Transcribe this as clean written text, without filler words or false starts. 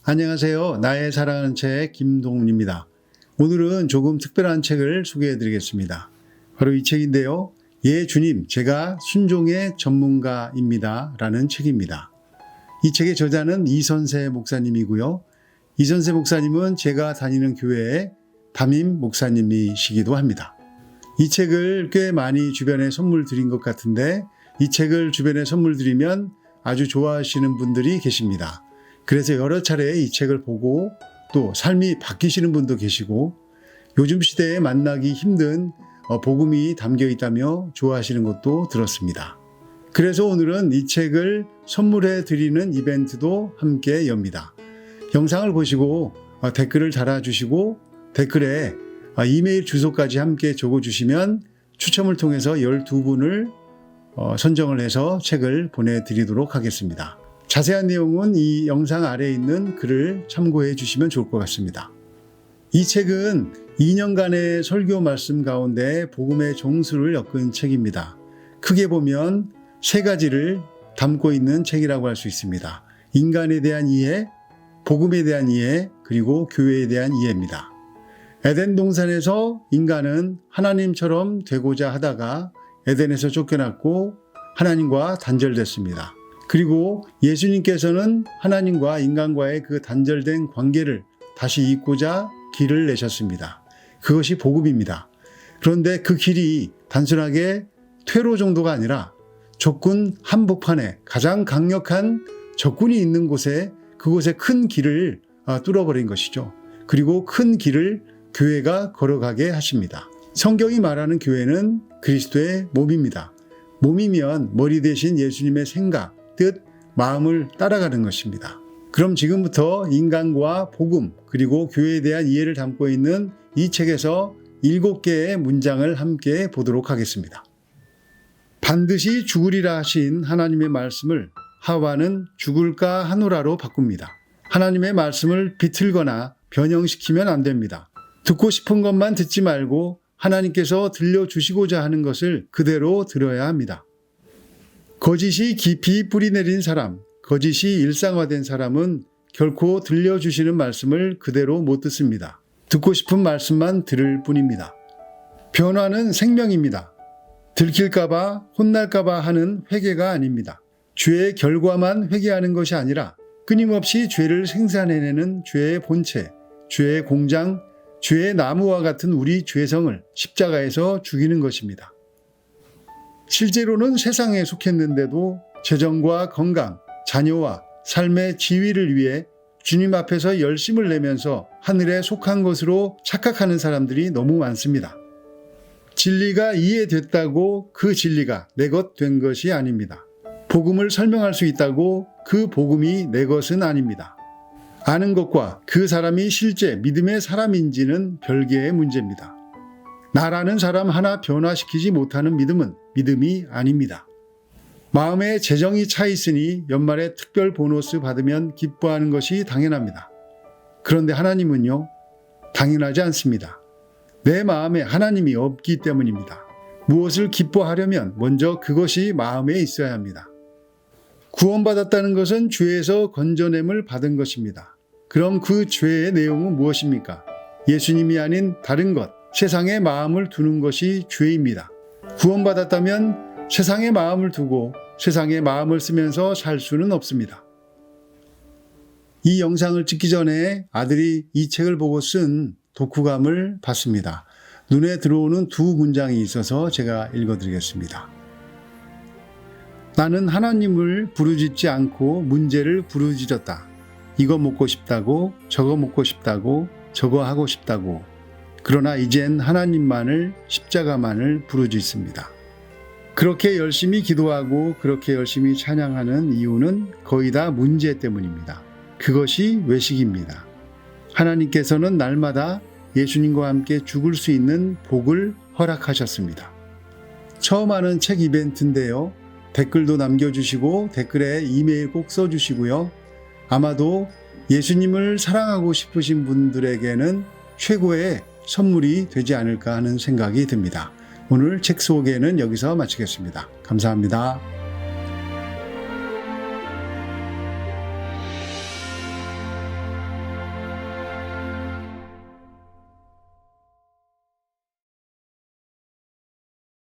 안녕하세요. 나의 사랑하는 책 김동훈입니다. 오늘은 조금 특별한 책을 소개해 드리겠습니다. 바로 이 책인데요. 예 주님, 제가 순종의 전문가입니다 라는 책입니다. 이 책의 저자는 이선세 목사님이고요. 이선세 목사님은 제가 다니는 교회의 담임 목사님이시기도 합니다. 이 책을 꽤 많이 주변에 선물 드린 것 같은데 이 책을 주변에 선물 드리면 아주 좋아하시는 분들이 계십니다. 그래서 여러 차례 이 책을 보고 또 삶이 바뀌시는 분도 계시고 요즘 시대에 만나기 힘든 복음이 담겨 있다며 좋아하시는 것도 들었습니다. 그래서 오늘은 이 책을 선물해 드리는 이벤트도 함께 엽니다. 영상을 보시고 댓글을 달아주시고 댓글에 이메일 주소까지 함께 적어주시면 추첨을 통해서 12분을 선정을 해서 책을 보내드리도록 하겠습니다. 자세한 내용은 이 영상 아래에 있는 글을 참고해 주시면 좋을 것 같습니다. 이 책은 2년간의 설교 말씀 가운데 복음의 정수를 엮은 책입니다. 크게 보면 세 가지를 담고 있는 책이라고 할 수 있습니다. 인간에 대한 이해, 복음에 대한 이해, 그리고 교회에 대한 이해입니다. 에덴 동산에서 인간은 하나님처럼 되고자 하다가 에덴에서 쫓겨났고 하나님과 단절됐습니다. 그리고 예수님께서는 하나님과 인간과의 그 단절된 관계를 다시 잇고자 길을 내셨습니다. 그것이 복음입니다. 그런데 그 길이 단순하게 퇴로 정도가 아니라 적군 한복판에 가장 강력한 적군이 있는 곳에 그곳에 큰 길을 뚫어버린 것이죠. 그리고 큰 길을 교회가 걸어가게 하십니다. 성경이 말하는 교회는 그리스도의 몸입니다. 몸이면 머리 대신 예수님의 생각, 뜻, 마음을 따라가는 것입니다. 그럼 지금부터 인간과 복음 그리고 교회에 대한 이해를 담고 있는 이 책에서 7개의 문장을 함께 보도록 하겠습니다. 반드시 죽으리라 하신 하나님의 말씀을 하와는 죽을까 하노라로 바꿉니다. 하나님의 말씀을 비틀거나 변형시키면 안 됩니다. 듣고 싶은 것만 듣지 말고 하나님께서 들려주시고자 하는 것을 그대로 들어야 합니다. 거짓이 깊이 뿌리내린 사람, 거짓이 일상화된 사람은 결코 들려주시는 말씀을 그대로 못 듣습니다. 듣고 싶은 말씀만 들을 뿐입니다. 변화는 생명입니다. 들킬까봐 혼날까봐 하는 회개가 아닙니다. 죄의 결과만 회개하는 것이 아니라 끊임없이 죄를 생산해내는 죄의 본체, 죄의 공장, 죄의 나무와 같은 우리 죄성을 십자가에서 죽이는 것입니다. 실제로는 세상에 속했는데도 재정과 건강, 자녀와 삶의 지위를 위해 주님 앞에서 열심을 내면서 하늘에 속한 것으로 착각하는 사람들이 너무 많습니다. 진리가 이해됐다고 그 진리가 내 것 된 것이 아닙니다. 복음을 설명할 수 있다고 그 복음이 내 것은 아닙니다. 아는 것과 그 사람이 실제 믿음의 사람인지는 별개의 문제입니다. 나라는 사람 하나 변화시키지 못하는 믿음은 믿음이 아닙니다. 마음에 재정이 차 있으니 연말에 특별 보너스 받으면 기뻐하는 것이 당연합니다. 그런데 하나님은요, 당연하지 않습니다. 내 마음에 하나님이 없기 때문입니다. 무엇을 기뻐하려면 먼저 그것이 마음에 있어야 합니다. 구원받았다는 것은 죄에서 건져냄을 받은 것입니다. 그럼 그 죄의 내용은 무엇입니까? 예수님이 아닌 다른 것, 세상에 마음을 두는 것이 죄입니다. 구원받았다면 세상에 마음을 두고 세상에 마음을 쓰면서 살 수는 없습니다. 이 영상을 찍기 전에 아들이 이 책을 보고 쓴 독후감을 봤습니다. 눈에 들어오는 두 문장이 있어서 제가 읽어드리겠습니다. 나는 하나님을 부르짖지 않고 문제를 부르짖었다. 이거 먹고 싶다고, 저거 먹고 싶다고, 저거 하고 싶다고. 그러나 이젠 하나님만을, 십자가만을 부르짖습니다. 그렇게 열심히 기도하고 그렇게 열심히 찬양하는 이유는 거의 다 문제 때문입니다. 그것이 외식입니다. 하나님께서는 날마다 예수님과 함께 죽을 수 있는 복을 허락하셨습니다. 처음 하는 책 이벤트인데요. 댓글도 남겨주시고 댓글에 이메일 꼭 써주시고요. 아마도 예수님을 사랑하고 싶으신 분들에게는 최고의 선물이 되지 않을까 하는 생각이 듭니다. 오늘 책 소개는 여기서 마치겠습니다. 감사합니다.